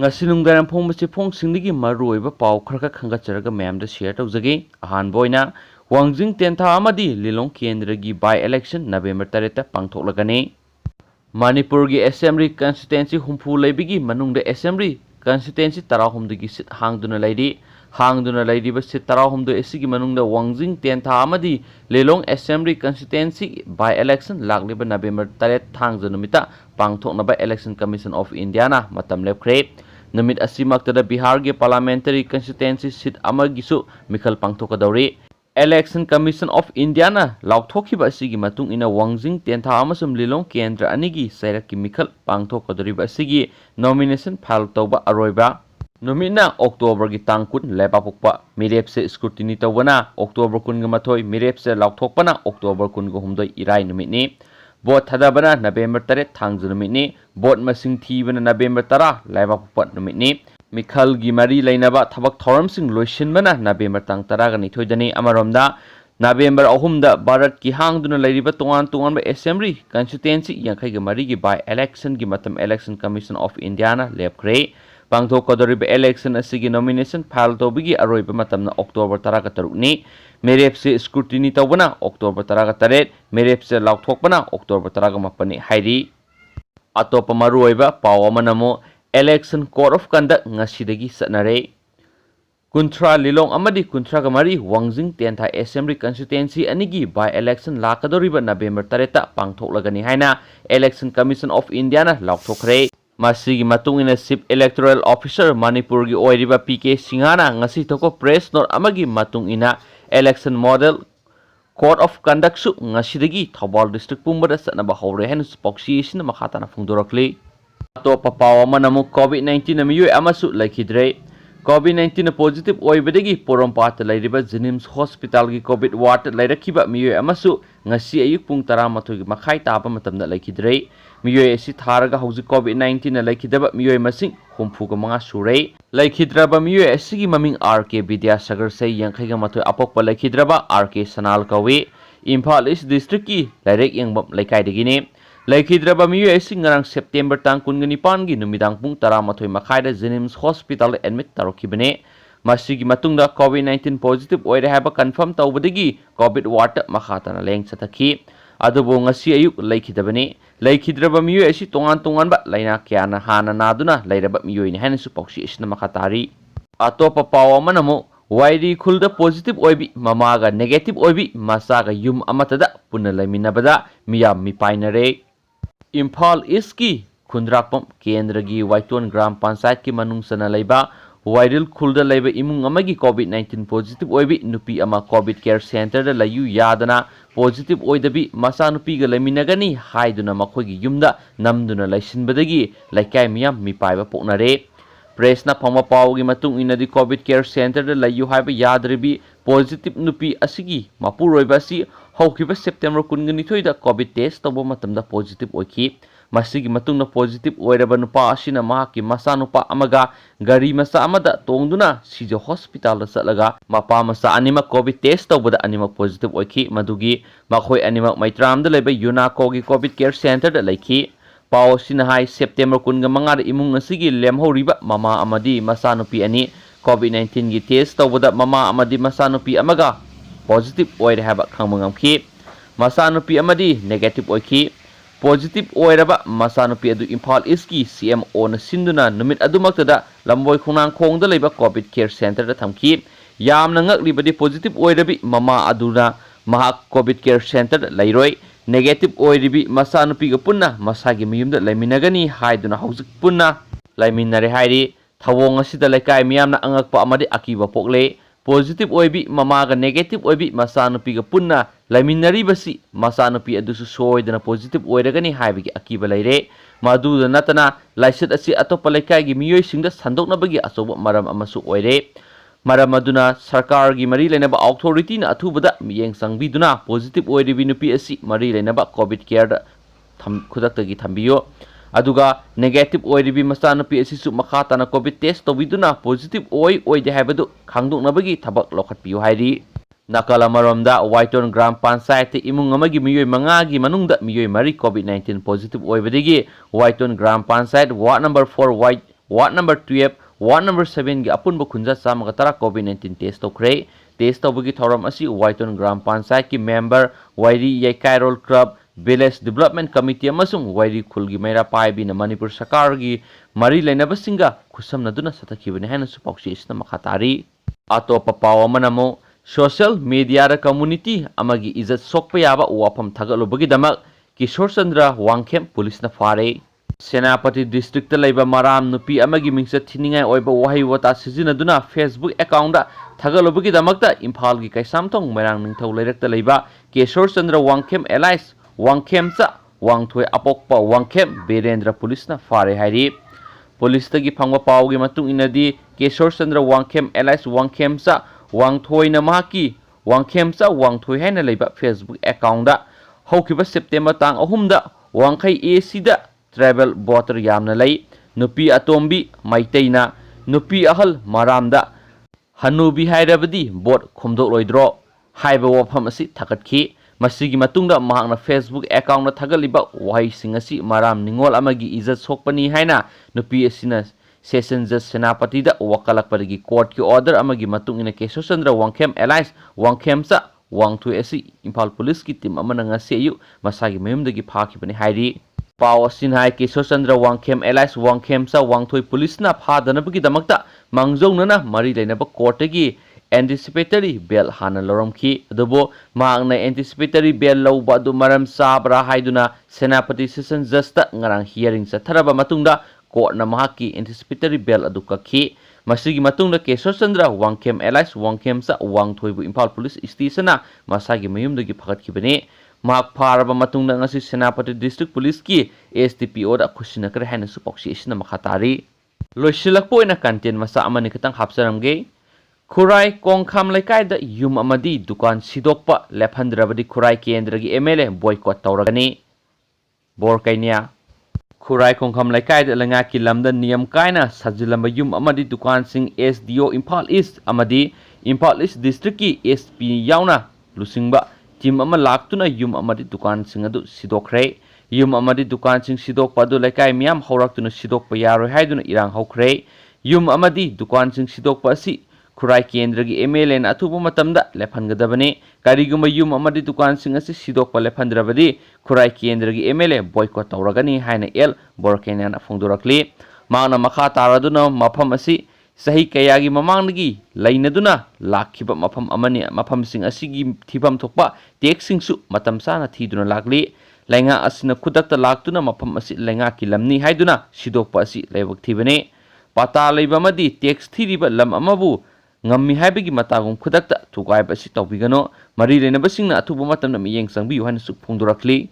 ngasi nungdaram phongmasi phongsingnigi maruoiba pau kharka khangatcharaga mayamda share tawjage ahanba oina wangjing tentha amadi lilong kendragi by election November 3 ta pangthoklagani Manipur gi assembly constituency humpu leibigi manungda assembly constituency 13 dagi sit hangduna laidi ba sit 13 esigi manungda wangjing tentha amadi lilong assembly constituency by election lagliba November 3 thangja numita pangthoknaba election commission of India na matam lepkhre numit asimaktada Bihar ge parliamentary constituency seat amagisu mikhal pangthokadawri election commission of India na lauthokhiba asigi matung ina wangjing tentha amasum lilong kendra anigi sairakki mikhal pangthokadoriba asigi nomination file tawba aroiba numina October gi tangkun leba pukpa mirep se scrutiny tawbana October kun ga mathoi mirep se lauthokpana October kun ga humdoi irai numit ni Bot thadabana November 3 thangju numit ni bot masing thibana November 10 laiba pupat numit ni mikhal gi mari lainaba thabak thoram sing loisinbana November tang 10 ga nithoidani amaromda November 3 da Bharat ki hangduna lairiba tongan ba assembly constituency yankhai ga mari gi by election gi matam election commission of India na lepkhre pangthokadoriba election asigi nomination file tobigi aroiba matamna October 10 ga taruk ni Merep se scrutiny tawbana October 10 Merep se lauthokpana October 10 hairi atopa maruoiba pawamanamo election code of conduct ngasidagi satnare kunthra lilong amadi kunthra gamari wangjing tentha assembly constituency anigi by election lakadoriba November 3 ta pangthoklagani haina election commission of India na lauthokre masigi matungina chief electoral officer Manipur gi oiriba PK Singhana ngasi thoko press note amagi matungina election model code of conduct su ngasidagi Thobal district pumbada satnaba hore hen spoxi sin makhatana phungdorakli to papawa manamu COVID-19 amiyoi amasu laikhidre COVID-19 positive oibadagi Porompat lairiba Jenims Hospital gi COVID ward lairakhiba miyoi amasu ngasi ayuk pung 13 gi makhai taba matamda laikhidre miyoi asi tharaga hauji COVID-19 na laikhidaba miyoi masing humfu ga manga surei laikhidraba miyoi asigi maming RK Vidyasagar sei yankhai ga mathoi apokpa laikhidraba RK Sanal kawi Imphal East district ki lairek yangbam laikai dagine laikhidraba miyoi asi ngarang September tang 19 gi numidang pung 13 makhaida Jenims Hospital admit tarokhibane masigi matungda COVID-19 positive oire haba confirm tawbadagi COVID ward makhatana leng chathaki adubo ngasi ayuk laikhidabane laikhidraba miyoi asi tongan ba laina kyana hana naduna lairaba miyoi ni hanisu pausi isna makhatari atopa pawa manamo wairi khulda positive oibi mamaga negative oibi masaga yum amatada punna laiminabada miyam mipainare Imphal East ki khundrakpam kendra gi Waiton Gram Panchayat ki manungsana leiba Wairil khulda leiba imung amagi COVID-19 positive oibi nupi ama COVID care center da layu yadana positive oidabi masa nupi ga laiminagani haiduna makhoigi yumda namduna laisinbadagi laikai miyam mipaiba poknare press na phama pawgi matung inadi COVID care center da layu haiba yadribi positive nupi asigi mapuroiba si haukiba September 19 da COVID test tawba matamda positive oiki masigi matungna positive oiraba nupa asina mahaki masa nupa amaga gari masa amada tongduna sijo hospital da satlaga mapa masa anima COVID test tawbada anima positive oiki madugi makhoi anima maitram da leba Yunaco gi COVID care center da laiki pau sina hai September 15 da imung asigi lemhoriba mama amadi masa nupi ani COVID-19 gi test tawbada mama amadi masa nupi amaga positive oire haba khangmangamki masanupi amadi negative oiki positive oiraba masanupi adu Imphal East ki CMO na sinduna numit adumaktada lamboi khunang khongda leiba COVID care center da thamki yamna ngaklibadi positive oirabi mama aduna mahak COVID care center da lairoi negative oiribi masanupi ga punna masagi miyumda laiminagani haiduna haujik punna laiminare hairi thawong asida laikai miyamna angakpa amadi akiba pokle positive oibi mamaga negative oibi masanupi ga punna laiminari basi masanupi adusu soidana positive oiragani haibigi akiba laire maduda natana laisat asi atopa laikai gi miyoi singda sandoknabagi asoba maram amasu oire maram aduna sarkar gi mari lainaba authority na athubada miyeng sangbiduna positive oiribi nupi asi mari lainaba COVID care da khudakta gi thambiyo aduga negative oiribi masanupi asisu makhatana COVID test tobiduna positive oide haibadu khangdoknabagi thabak lokhatpiyo hairi nakala maromda Waiton Gram Panchayat imung amagi miyoi mangagi manungda miyoi mari COVID-19 positive oibadigi Waiton Gram Panchayat ward number 4 ward number 12 ward number 7 की अपुनब खुंजा चामगा तरा कोविड-19 test तौखरे test तौबगी थौरम असी वाइटोन ग्राम पंचायत की member वाइरी यैकाइरोल club village development committee अमसुंग वाइरी खुल की मैरा पाइबी न मणिपुर सरकार की मरी लेनबसिंगा खुसमनदुना सतखिबने हैन सुपाउसी इसना मखातारी अतोप पाव अमनमो सोशल मीडिया कम्युनिटी अमगी इज्जत सोक्प याबा वाफम थगलुबगी दमक किशोर चंद्र वांगखेम पुलिस न फारे सेनापति डिस्ट्रिक्ट लेबा माराम नुपी अमगी मिंगसे थिनिंगाय ओइबा वहाई वता सिजिनदुना फेसबुक अकाउंट थगलुबगी दमकता इम्फाल की कैसामथोंग मैरांग निंगथौ लेरक्ता लेबा किशोर चंद्र वांगखेम एलाइस वांगखेमचा वांगथोय अपोक्पा वांगखेम बीरेंद्र पुलिस न फारे हाइरी पुलिस तगी फंगवा पावगी मतुंग इनदी किशोर चंद्र वांगखेम एलाइस वांगखेमचा वांगथोय न माकी वांगखेमचा वांगथोय हैना लेबा फेसबुक अकाउंट हौखिबा सेप्टेम्बर तांग अहुमदा वांखै एसीदा ट्रैवल बोटर यामना लई नुपी अतोम्बी मैतैना नुपी अहल मारामदा हनुबी हाइरबदी बोट खुमदोलोइद्रो हाइबा वफम असि थकटखि मसिगी मतुंगदा महांगना फेसबुक अकाउंट थगलिबा वहाइसिंग असि माराम निंगोल अमगी इज्जत सोकपनी हाइना नुपी असिना सेशन जज सेनापति दा वकालकपदगी कोर्ट की ऑर्डर अमगी मतुंगिना केशव चंद्र वांगखेम एलाइस वांगखेमचा वांगथोय असि इम्फाल पुलिस की टीम अमना ngasi ayu masagi mayumdagi phakibani hairi पाव सिन्हाय केशव चंद्र वांगखेम एलाइस वांगखेमचा वांगथोय पुलिस ना फादनबगी दमकता मांगजौनना मरी लेनब कोर्टगी एंटिसिपेटरी बेल हाना लरमखी अदुबो मांगना एंटिसिपेटरी बेल लौबा अदु मरम साबरा हाइदुना सेनापति सेशन जस्ता ngarang हियरिंग चथरबा मतुंगदा कोर्टना महाकी एंटिसिपेटरी बेल अदु कखी मसिगी मतुंगदा केशव चंद्र वांगखेम एलाइस वांगखेमचा वांगथोयबु इम्फाल पुलिस स्टेशना मसागी मयुमदगी फगतखिबने माक फारबा मतुंगदा ngasi सेनापति डिस्ट्रिक्ट पुलिस की एसडीपीओ दा खुसिनकरे हैन सुपक्सी इसना मखातारी लोइसिलकपोइना कंटेंट मसा अमनि खतंग हापसरमगे खुराई कोंखाम लेकायदा युम अमदी दुकान सिदोकपा लेफंद्रबदी खुराई केंद्रगी एमएलए बॉयकॉट तौरगनी बोरकैनिया खुराई कोंखाम लेकायदा लंगा की लमदा नियम कायना सजिलंबा युम अमदी दुकान सिंह एसडीओ इम्फाल ईस्ट अमदी इम्फाल ईस्ट डिस्ट्रिक्ट की एसपी यावना लुसिंगबा टीम अमा लाक्तुना युम अमदी दुकान सिंह अदु सिदोखरे युम अमदी दुकान सिंह सिदोकपा अदु लेकाय मियाम हौरक्तुना सिदोकपा यारोय हाइदुना इरांग हौखरे युम अमदी दुकान सिंह सिदोकपा असि खुराई केंद्र की एमएलए ना अथुबा मतमदा लेफनगदबने करिगुमा युम अमदी दुकान सिंह असि सिदोकपा लेफनद्रबदी खुराई केंद्र की एमएलए बॉयकॉट तौरगनी हाइना एल बोरकेनियाना फोंदोरकली मांगना मखा तारादुना मफम असि सही कयागी ममांगदगी लैनदुना लाखिबा मफम अमनि मफम सिंह असिगी थिफम थोकपा टेक्सिंगसु मतम साना थीदुना लागली लैंगा असिना खुदक्ता लाक्तुना मफम असि लैंगा की लमनी हाइदुना सिदोकपा असि लेबक थीबने पता लैबमदी टेक्स थीरिबा लम अमबु ngami haibagi matagum khudakta thukai basi tawbigano mari lenabasingna athuba matamna miyeng sangbiyu haina suk phungdorakli